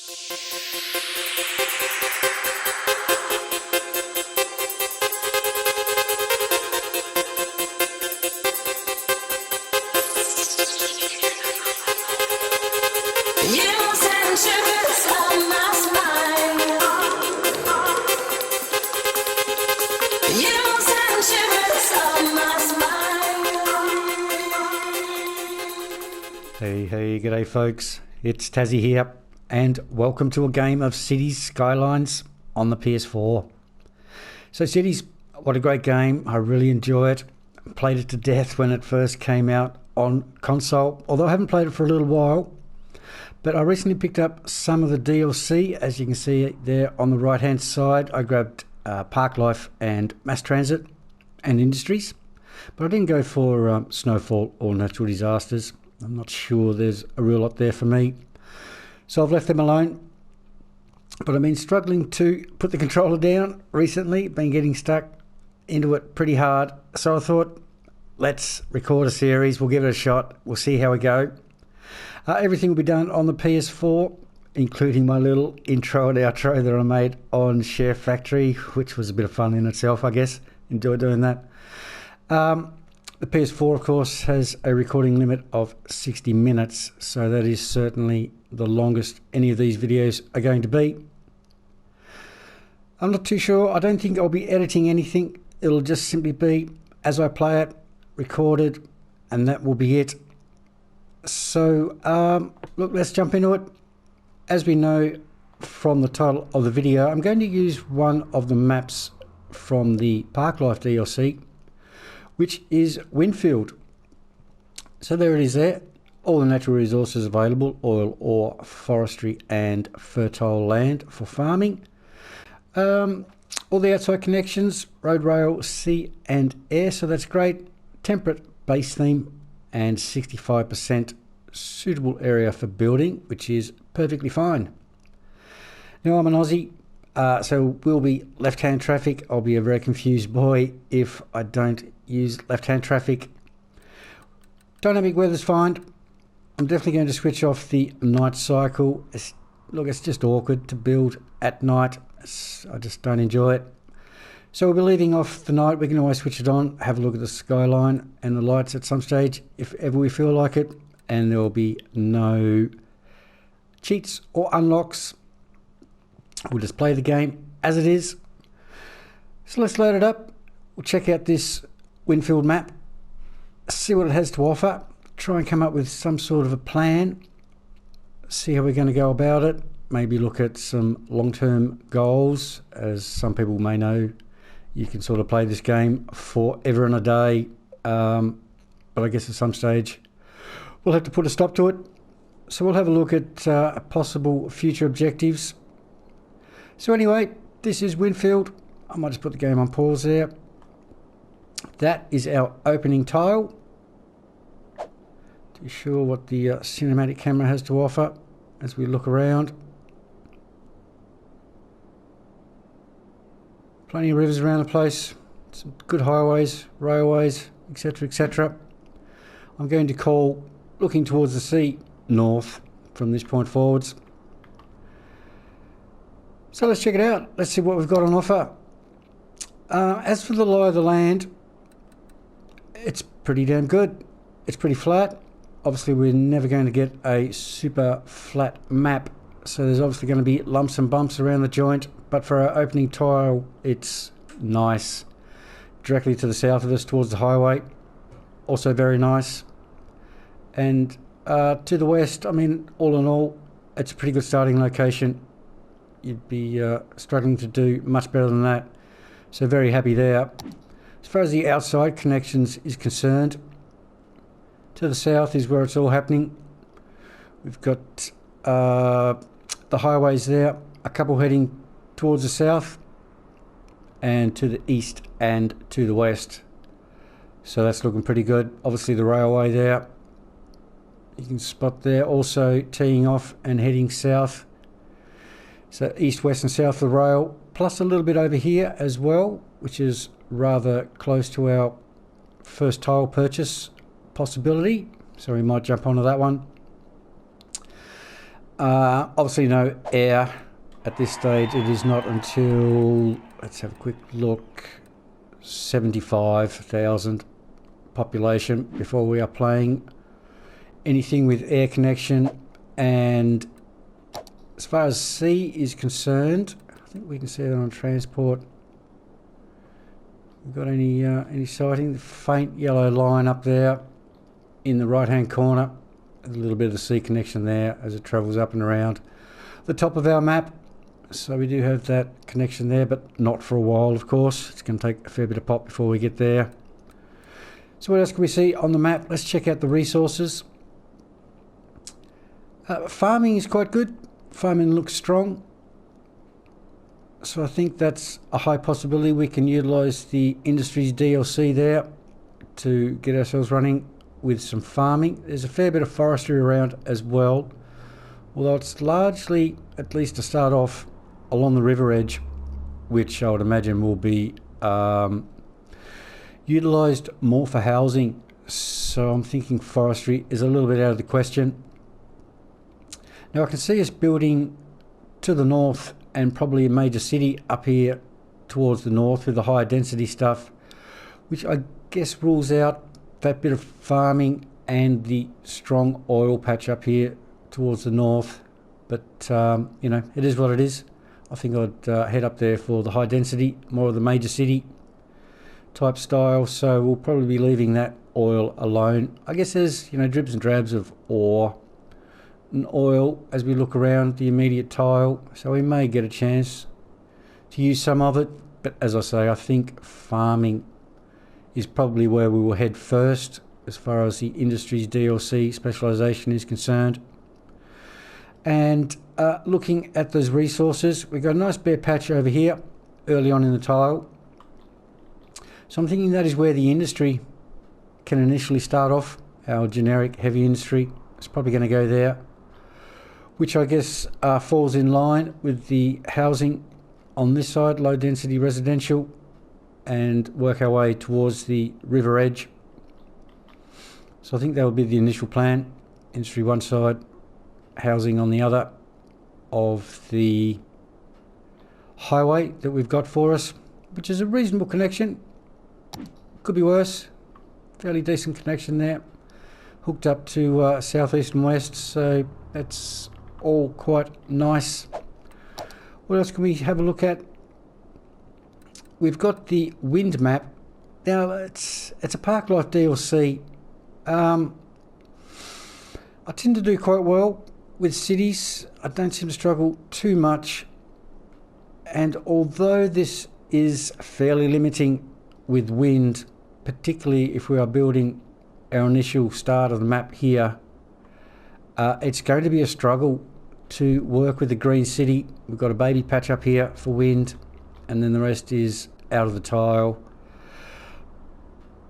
Hey, g'day folks, it's Tassie here, and welcome to a game of Cities Skylines on the PS4. So Cities, what a great game, I really enjoy it. Played it to death when it first came out on console, although I haven't played it for a little while. But I recently picked up some of the DLC, as you can see there on the right hand side. I grabbed Parklife and Mass Transit and Industries, but I didn't go for Snowfall or Natural Disasters. I'm not sure there's a real lot there for me, so I've left them alone. But I've been struggling to put the controller down recently, been getting stuck into it pretty hard, so I thought, let's record a series, we'll give it a shot, we'll see how we go. Everything will be done on the PS4, including my little intro and outro that I made on SHAREfactory, which was a bit of fun in itself, I guess. Enjoyed doing that. The PS4, of course, has a recording limit of 60 minutes, so that is certainly the longest any of these videos are going to be. I'm not too sure. I don't think I'll be editing anything. It'll just simply be as I play it, recorded, and that will be it. So, look, let's jump into it. As we know from the title of the video, I'm going to use one of the maps from the Parklife DLC, which is Windfield. So there it is there. All the natural resources available, oil, ore, forestry and fertile land for farming. All the outside connections, road, rail, sea and air, so that's great. Temperate base theme and 65% suitable area for building, which is perfectly fine. Now I'm an Aussie, so we'll be left-hand traffic. I'll be a very confused boy if I don't use left-hand traffic. Dynamic weather's fine. I'm definitely going to switch off the night cycle. Look, it's just awkward to build at night. I just don't enjoy it. So we'll be leaving off the night. We can always switch it on, have a look at the skyline and the lights at some stage if ever we feel like it, and there will be no cheats or unlocks. We'll just play the game as it is. So let's load it up. We'll check out this Windfield map, see what it has to offer, try and come up with some sort of a plan, see how we're going to go about it, maybe look at some long-term goals. As some people may know, you can sort of play this game forever and a day, but I guess at some stage we'll have to put a stop to it. So we'll have a look at possible future objectives. So anyway, this is Windfield. I might just put the game on pause there. That is our opening tile. Too sure what the cinematic camera has to offer as we look around. Plenty of rivers around the place, some good highways, railways, etc, etc. I'm going to call, looking towards the sea, north from this point forwards. So let's check it out. Let's see what we've got on offer. As for the lie of the land, it's pretty damn good. It's pretty flat. Obviously we're never going to get a super flat map, so there's obviously going to be lumps and bumps around the joint, but for our opening tile it's nice. Directly to the south of us towards the highway, also very nice. And to the west, I mean, all in all, it's a pretty good starting location. You'd be struggling to do much better than that, so very happy there. As far as the outside connections is concerned, to the south is where it's all happening. We've got the highways there, a couple heading towards the south and to the east and to the west, so that's looking pretty good. Obviously the railway there, you can spot there, also teeing off and heading south. So east, west and south of the rail, plus a little bit over here as well, which is rather close to our first tile purchase possibility, so we might jump onto that one. Obviously no air at this stage. It is not until, let's have a quick look, 75,000 population before we are playing anything with air connection. And as far as sea is concerned, I think we can see that on transport. We've got any sighting? The faint yellow line up there in the right hand corner. A little bit of the sea connection there as it travels up and around the top of our map. So we do have that connection there, but not for a while, of course. It's going to take a fair bit of pop before we get there. So what else can we see on the map? Let's check out the resources. Farming is quite good. Farming looks strong. So I think that's a high possibility. We can utilise the industry's DLC there to get ourselves running with some farming. There's a fair bit of forestry around as well, although it's largely, at least to start off, along the river edge, which I would imagine will be utilised more for housing. So I'm thinking forestry is a little bit out of the question. Now I can see us building to the north and probably a major city up here towards the north with the higher density stuff, which I guess rules out that bit of farming and the strong oil patch up here towards the north. But you know, it is what it is. I think I'd head up there for the high density, more of the major city type style. So we'll probably be leaving that oil alone. I guess there's, you know, dribs and drabs of ore and oil as we look around the immediate tile, so we may get a chance to use some of it. But as I say, I think farming is probably where we will head first as far as the industry's DLC specialisation is concerned. And looking at those resources, we've got a nice bare patch over here early on in the tile. So I'm thinking that is where the industry can initially start off. Our generic heavy industry is probably going to go there, which I guess falls in line with the housing on this side, low density residential, and work our way towards the river edge. So I think that would be the initial plan. Industry one side, housing on the other of the highway that we've got for us, which is a reasonable connection. Could be worse. Fairly decent connection there. Hooked up to southeast and west, so that's all quite nice. What else can we have a look at? We've got the wind map. Now it's a Parklife DLC. I tend to do quite well with cities. I don't seem to struggle too much. And although this is fairly limiting with wind, particularly if we are building our initial start of the map here, it's going to be a struggle to work with the green city. We've got a baby patch up here for wind, and then the rest is out of the tile.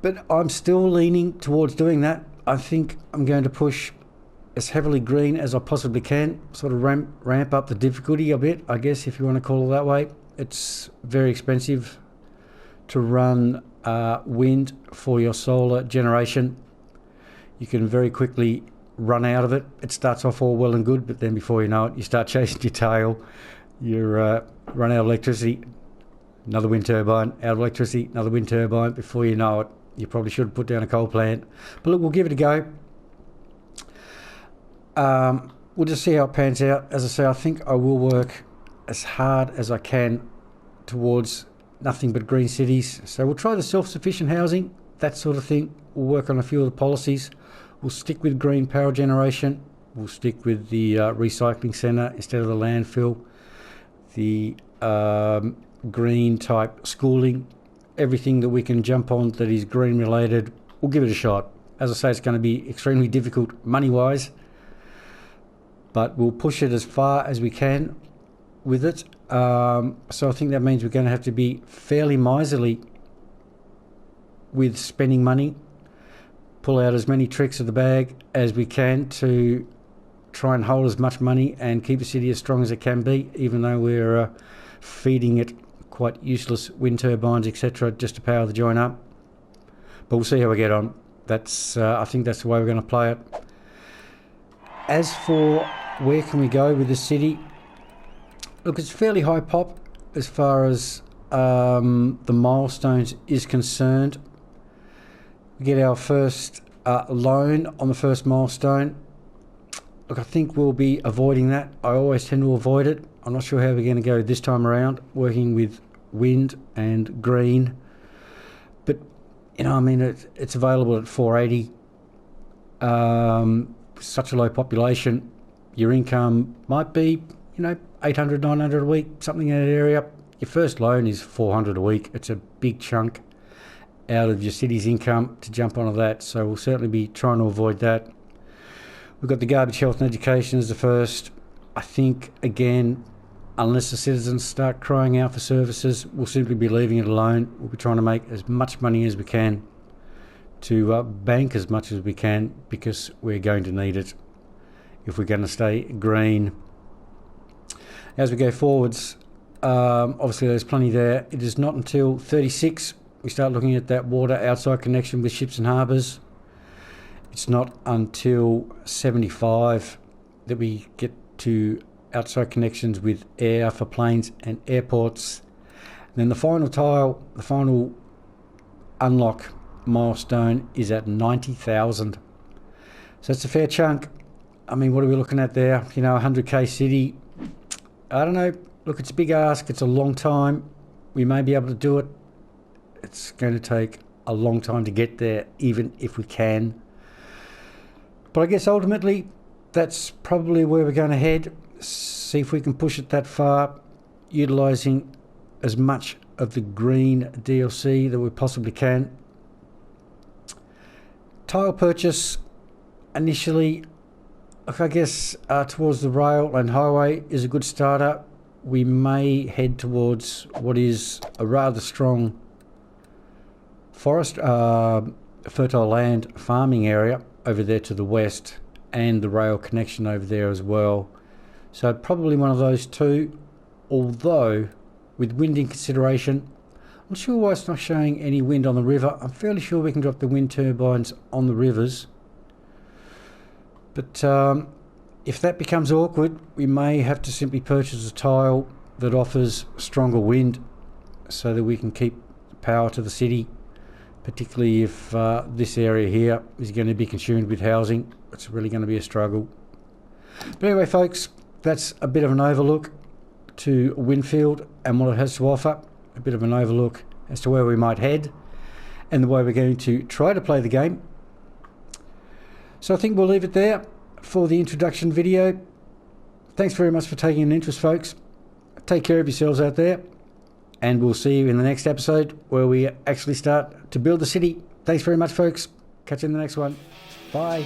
But I'm still leaning towards doing that. I think I'm going to push as heavily green as I possibly can, sort of ramp up the difficulty a bit, I guess, if you want to call it that way. It's very expensive to run wind for your solar generation. You can very quickly run out of it. It starts off all well and good, but then before you know it, you start chasing your tail. You run out of electricity, another wind turbine, out of electricity, another wind turbine. Before you know it, you probably should have put down a coal plant. But look, we'll give it a go. We'll just see how it pans out. As I say, I think I will work as hard as I can towards nothing but green cities. So we'll try the self-sufficient housing, that sort of thing. We'll work on a few of the policies. We'll stick with green power generation. We'll stick with the recycling centre instead of the landfill. The green type schooling. Everything that we can jump on that is green related, we'll give it a shot. As I say, it's going to be extremely difficult money-wise, but we'll push it as far as we can with it. So I think that means we're going to have to be fairly miserly with spending money, pull out as many tricks of the bag as we can to try and hold as much money and keep the city as strong as it can be, even though we're feeding it quite useless wind turbines, etc., just to power the joint up. But we'll see how we get on. That's I think that's the way we're going to play it. As for where can we go with the city? Look, it's fairly high pop as far as the milestones is concerned. We get our first loan on the first milestone. Look, I think we'll be avoiding that. I always tend to avoid it. I'm not sure how we're going to go this time around, working with wind and green. But, you know, I mean, it's available at 480. Such a low population. Your income might be, you know, 800, 900 a week, something in that area. Your first loan is 400 a week. It's a big chunk out of your city's income to jump onto that. So we'll certainly be trying to avoid that. We've got the garbage, health and education as the first. I think, again, unless the citizens start crying out for services, we'll simply be leaving it alone. We'll be trying to make as much money as we can to bank as much as we can, because we're going to need it if we're going to stay green. As we go forwards, obviously there's plenty there. It is not until 36 we start looking at that water outside connection with ships and harbours. It's not until 75 that we get to outside connections with air for planes and airports. And then the final tile, the final unlock milestone is at 90,000. So it's a fair chunk. I mean, what are we looking at there? You know, 100k city. I don't know. Look, it's a big ask. It's a long time. We may be able to do it. It's going to take a long time to get there, even if we can. But I guess ultimately, that's probably where we're going to head. See if we can push it that far, utilising as much of the green DLC that we possibly can. Tile purchase, initially, look, I guess towards the rail and highway is a good starter. We may head towards what is a rather strong forest, fertile land farming area over there to the west, and the rail connection over there as well. So probably one of those two, although with wind in consideration, I'm not sure why it's not showing any wind on the river. I'm fairly sure we can drop the wind turbines on the rivers. But if that becomes awkward, we may have to simply purchase a tile that offers stronger wind so that we can keep power to the city, particularly if this area here is going to be consumed with housing. It's really going to be a struggle. But anyway, folks, that's a bit of an overlook to Windfield and what it has to offer, a bit of an overlook as to where we might head and the way we're going to try to play the game. So I think we'll leave it there for the introduction video. Thanks very much for taking an interest, folks. Take care of yourselves out there, and we'll see you in the next episode where we actually start to build the city. Thanks very much, folks. Catch you in the next one. Bye.